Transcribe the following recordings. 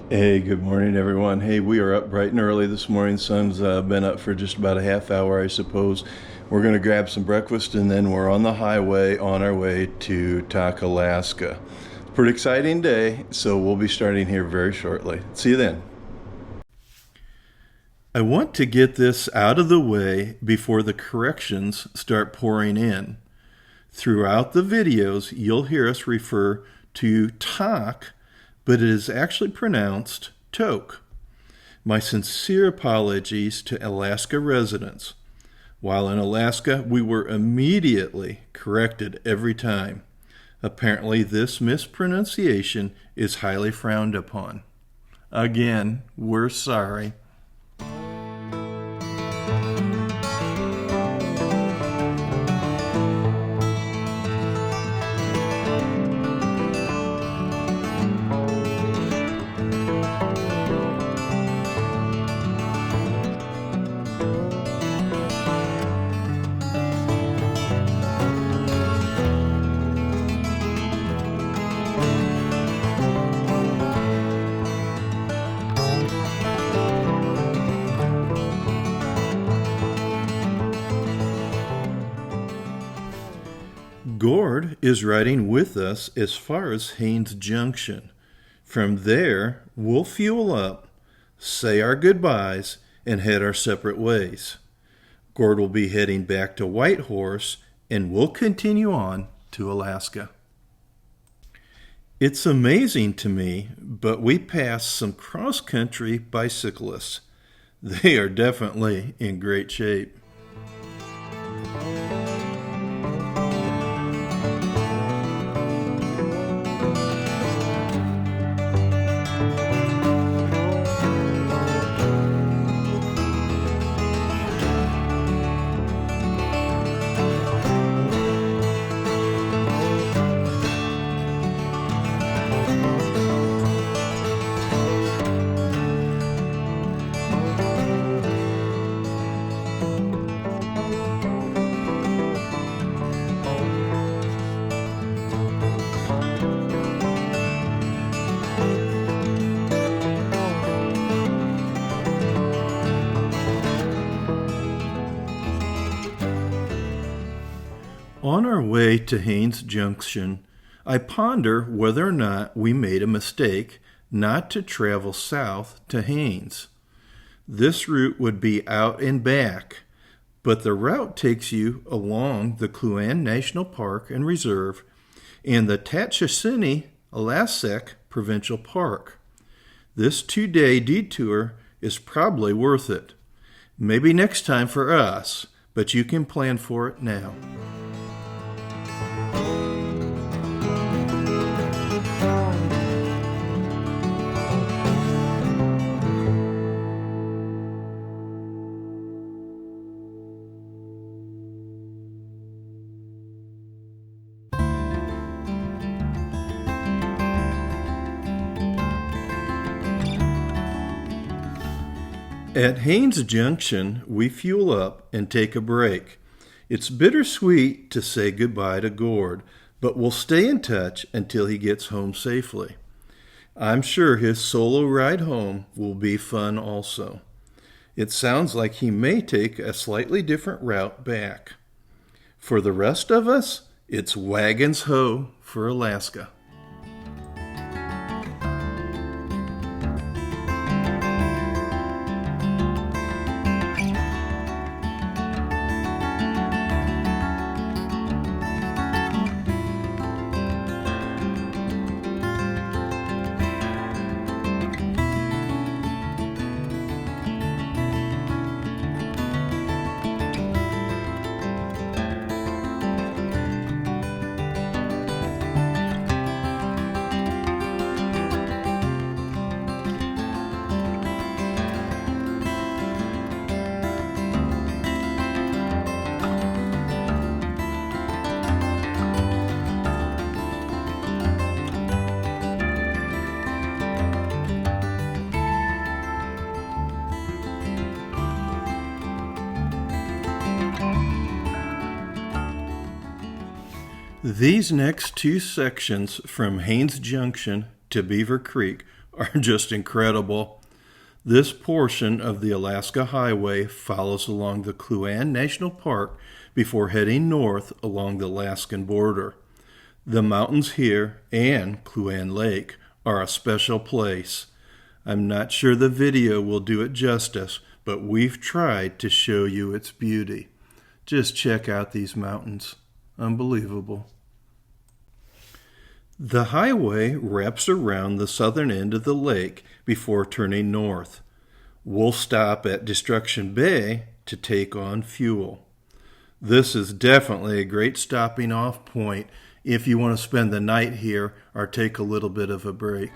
Hey, good morning, everyone. Hey, we are up bright and early this morning. Sun's been up for just about a half hour, I suppose. We're going to grab some breakfast and then we're on the highway on our way to Tok, Alaska. Pretty exciting day, so we'll be starting here very shortly. See you then. I want to get this out of the way before the corrections start pouring in. Throughout the videos, you'll hear us refer to Tok, but it is actually pronounced Tok. My sincere apologies to Alaska residents. While in Alaska, we were immediately corrected every time. Apparently, this mispronunciation is highly frowned upon. Again, we're sorry. Gord is riding with us as far as Haines Junction. From there, we'll fuel up, say our goodbyes, and head our separate ways. Gord will be heading back to Whitehorse, and we'll continue on to Alaska. It's amazing to me, but we passed some cross-country bicyclists. They are definitely in great shape. On our way to Haines Junction, I ponder whether or not we made a mistake not to travel south to Haines. This route would be out and back, but the route takes you along the Kluane National Park and Reserve and the Tatchissini-Alasek Provincial Park. This 2-day detour is probably worth it. Maybe next time for us, but you can plan for it now. At Haines Junction, we fuel up and take a break. It's bittersweet to say goodbye to Gord, but we'll stay in touch until he gets home safely. I'm sure his solo ride home will be fun also. It sounds like he may take a slightly different route back. For the rest of us, it's wagons ho for Alaska. These next two sections from Haines Junction to Beaver Creek are just incredible. This portion of the Alaska Highway follows along the Kluane National Park before heading north along the Alaskan border. The mountains here and Kluane Lake are a special place. I'm not sure the video will do it justice, but we've tried to show you its beauty. Just check out these mountains. Unbelievable. The highway wraps around the southern end of the lake before turning north. We'll stop at Destruction Bay to take on fuel. This is definitely a great stopping off point if you want to spend the night here or take a little bit of a break.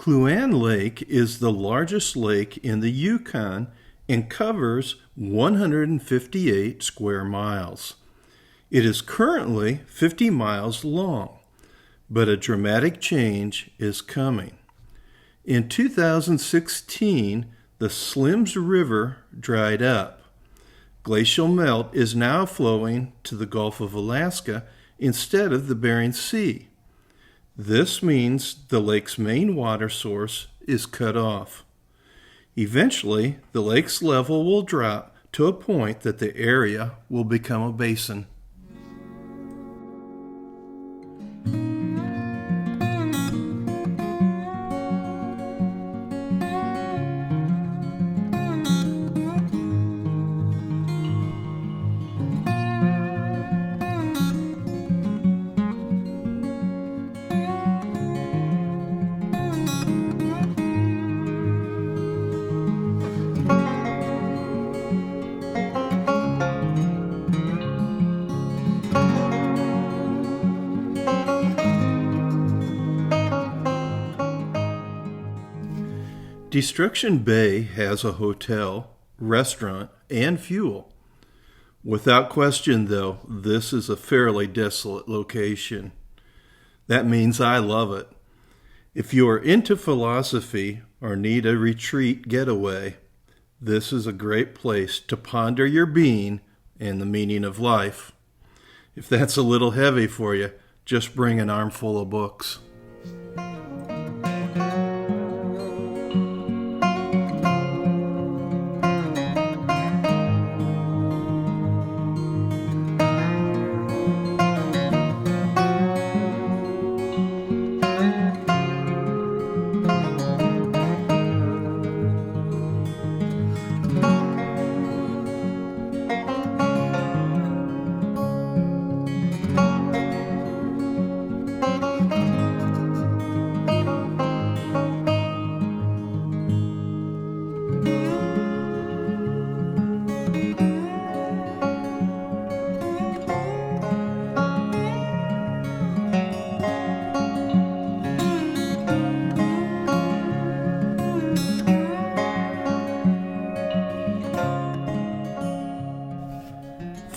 Kluane Lake is the largest lake in the Yukon and covers 158 square miles. It is currently 50 miles long, but a dramatic change is coming. In 2016, the Slims River dried up. Glacial melt is now flowing to the Gulf of Alaska instead of the Bering Sea. This means the lake's main water source is cut off. Eventually, the lake's level will drop to a point that the area will become a basin. Destruction Bay has a hotel, restaurant, and fuel. Without question, though, this is a fairly desolate location. That means I love it. If you are into philosophy or need a retreat getaway, this is a great place to ponder your being and the meaning of life. If that's a little heavy for you, just bring an armful of books.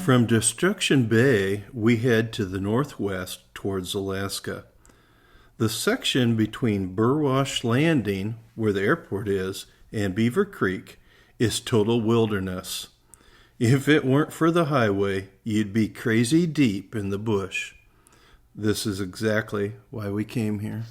From Destruction Bay, we head to the northwest towards Alaska. The section between Burwash Landing, where the airport is, and Beaver Creek is total wilderness. If it weren't for the highway, you'd be crazy deep in the bush. This is exactly why we came here.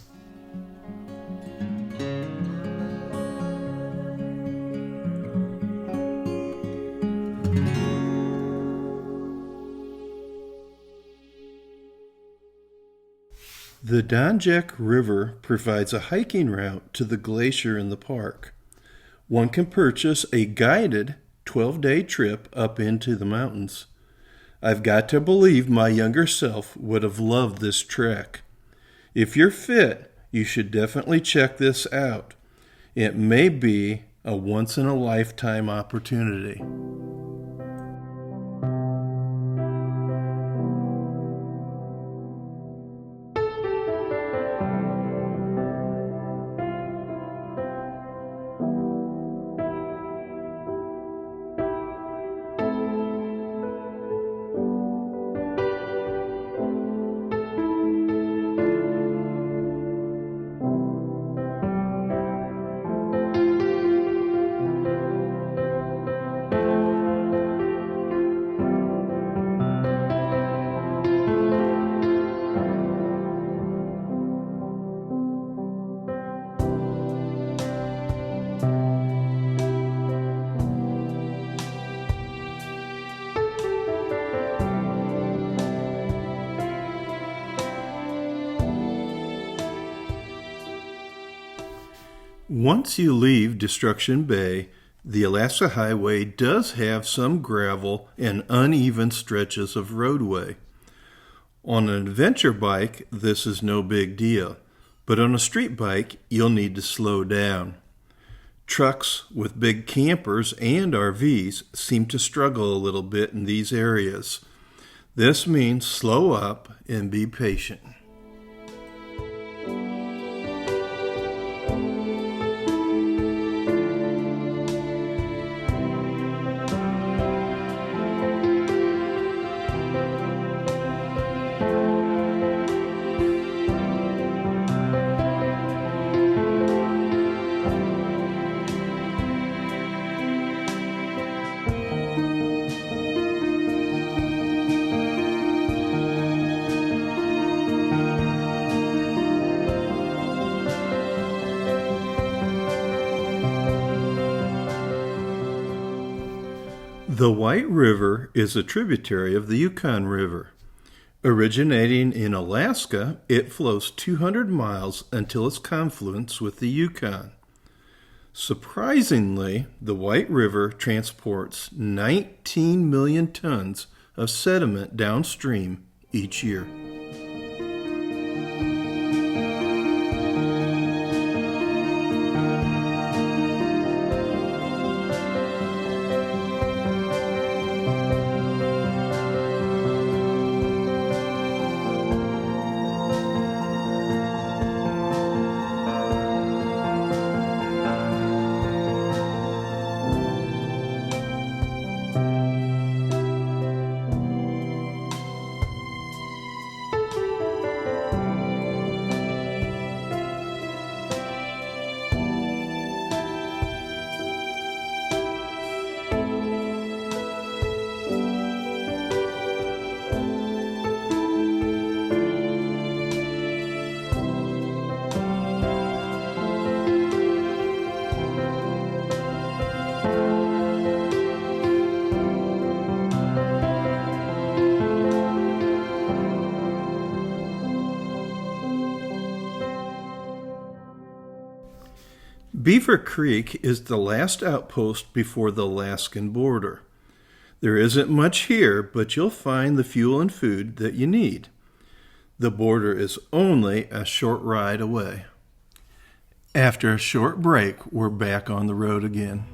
The Donjak River provides a hiking route to the glacier in the park. One can purchase a guided 12-day trip up into the mountains. I've got to believe my younger self would have loved this trek. If you're fit, you should definitely check this out. It may be a once-in-a-lifetime opportunity. Once you leave Destruction Bay, the Alaska Highway does have some gravel and uneven stretches of roadway. On an adventure bike, this is no big deal, but on a street bike, you'll need to slow down. Trucks with big campers and RVs seem to struggle a little bit in these areas. This means slow up and be patient. The White River is a tributary of the Yukon River. Originating in Alaska, it flows 200 miles until its confluence with the Yukon. Surprisingly, the White River transports 19 million tons of sediment downstream each year. Beaver Creek is the last outpost before the Alaskan border. There isn't much here, but you'll find the fuel and food that you need. The border is only a short ride away. After a short break, we're back on the road again.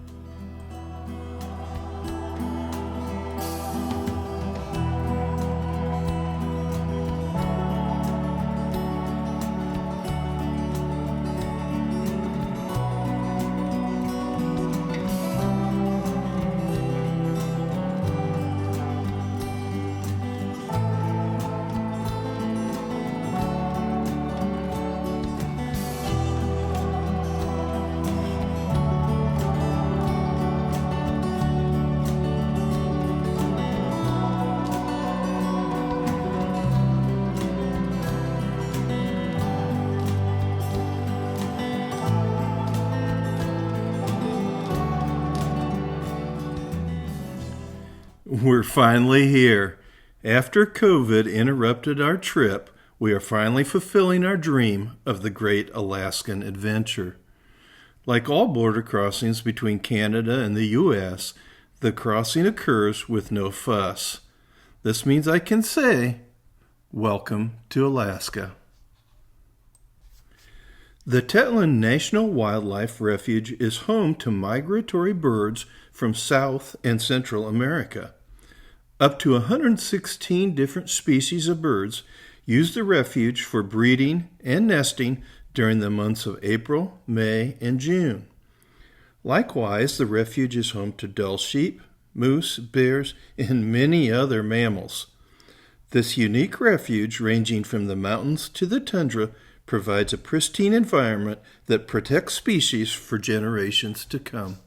We're finally here. After COVID interrupted our trip, we are finally fulfilling our dream of the great Alaskan adventure. Like all border crossings between Canada and the U.S., The crossing occurs with no fuss. This means I can say, welcome to Alaska. The Tetlin National Wildlife Refuge is home to migratory birds from South and Central America. Up to 116 different species of birds use the refuge for breeding and nesting during the months of April, May, and June. Likewise, the refuge is home to dull sheep, moose, bears, and many other mammals. This unique refuge, ranging from the mountains to the tundra, provides a pristine environment that protects species for generations to come.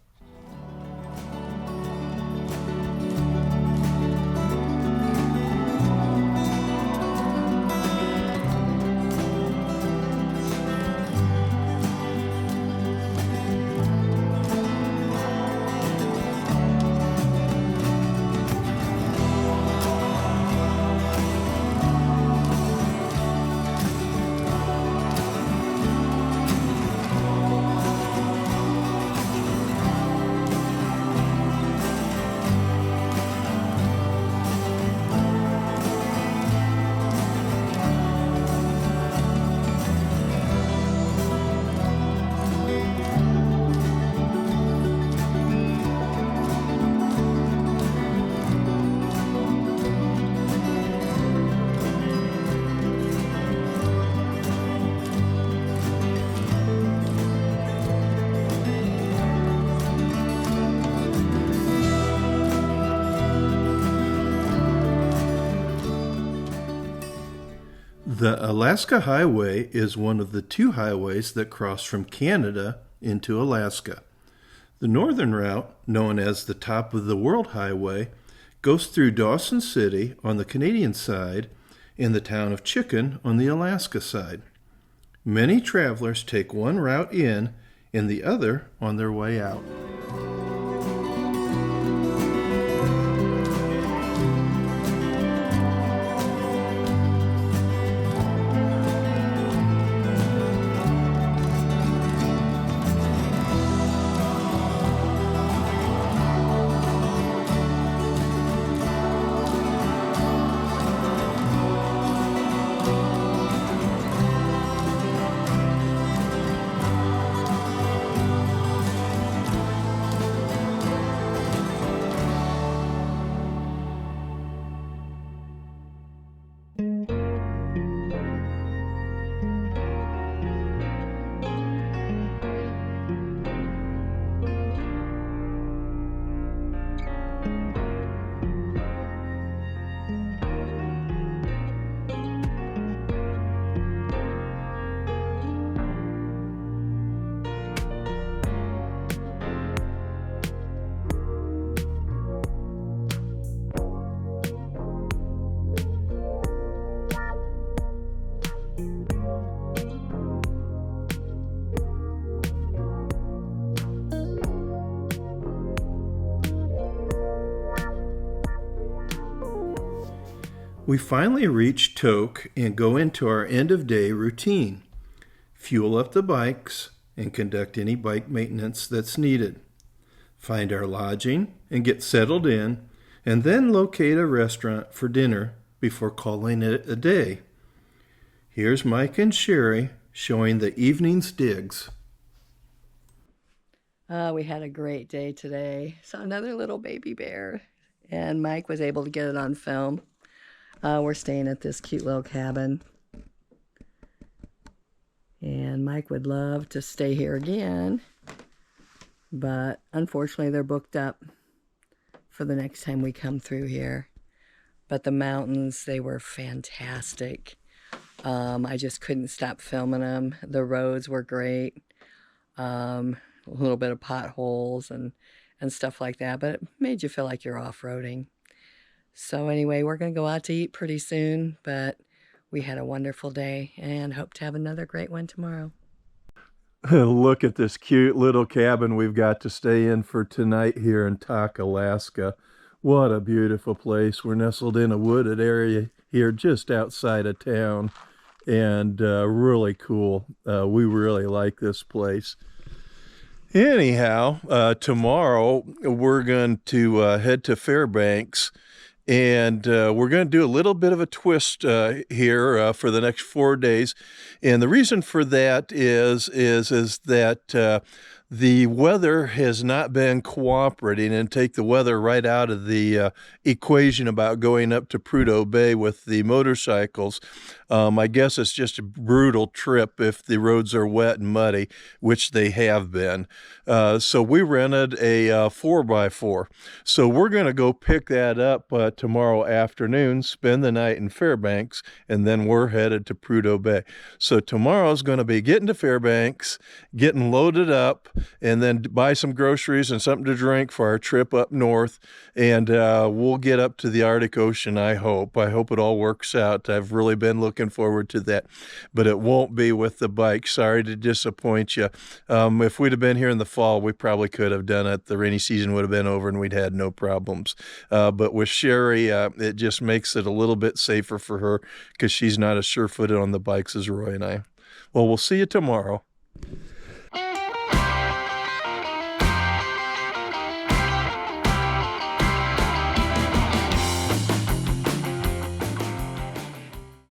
The Alaska Highway is one of the two highways that cross from Canada into Alaska. The northern route, known as the Top of the World Highway, goes through Dawson City on the Canadian side and the town of Chicken on the Alaska side. Many travelers take one route in and the other on their way out. We finally reach Tok and go into our end-of-day routine. Fuel up the bikes and conduct any bike maintenance that's needed. Find our lodging and get settled in, and then locate a restaurant for dinner before calling it a day. Here's Mike and Sherry showing the evening's digs. We had a great day today. Saw another little baby bear, and Mike was able to get it on film. We're staying at this cute little cabin, and Mike would love to stay here again, but unfortunately they're booked up for the next time we come through here. But the mountains, they were fantastic. I just couldn't stop filming them. The roads were great. A little bit of potholes and stuff like that, but it made you feel like you're off-roading. So anyway, we're going to go out to eat pretty soon, but we had a wonderful day and hope to have another great one tomorrow. Look at this cute little cabin we've got to stay in for tonight here in Tok, Alaska. What a beautiful place. We're nestled in a wooded area here just outside of town, and really cool. We really like this place. Anyhow, tomorrow we're going to head to Fairbanks, and we're going to do a little bit of a twist here for the next 4 days. And the reason for that is that the weather has not been cooperating, and take the weather right out of the equation about going up to Prudhoe Bay with the motorcycles. I guess it's just a brutal trip if the roads are wet and muddy, which they have been. So we rented a 4x4. So we're going to go pick that up tomorrow afternoon, spend the night in Fairbanks, and then we're headed to Prudhoe Bay. So tomorrow's going to be getting to Fairbanks, getting loaded up, and then buy some groceries and something to drink for our trip up north. And we'll get up to the Arctic Ocean, I hope. I hope it all works out. I've really been looking forward to that, but it won't be with the bike. Sorry to disappoint you. If we'd have been here in the fall, we probably could have done it. The rainy season would have been over and we'd had no problems. But with Sherry, it just makes it a little bit safer for her because she's not as sure-footed on the bikes as Roy and I. Well, we'll see you tomorrow.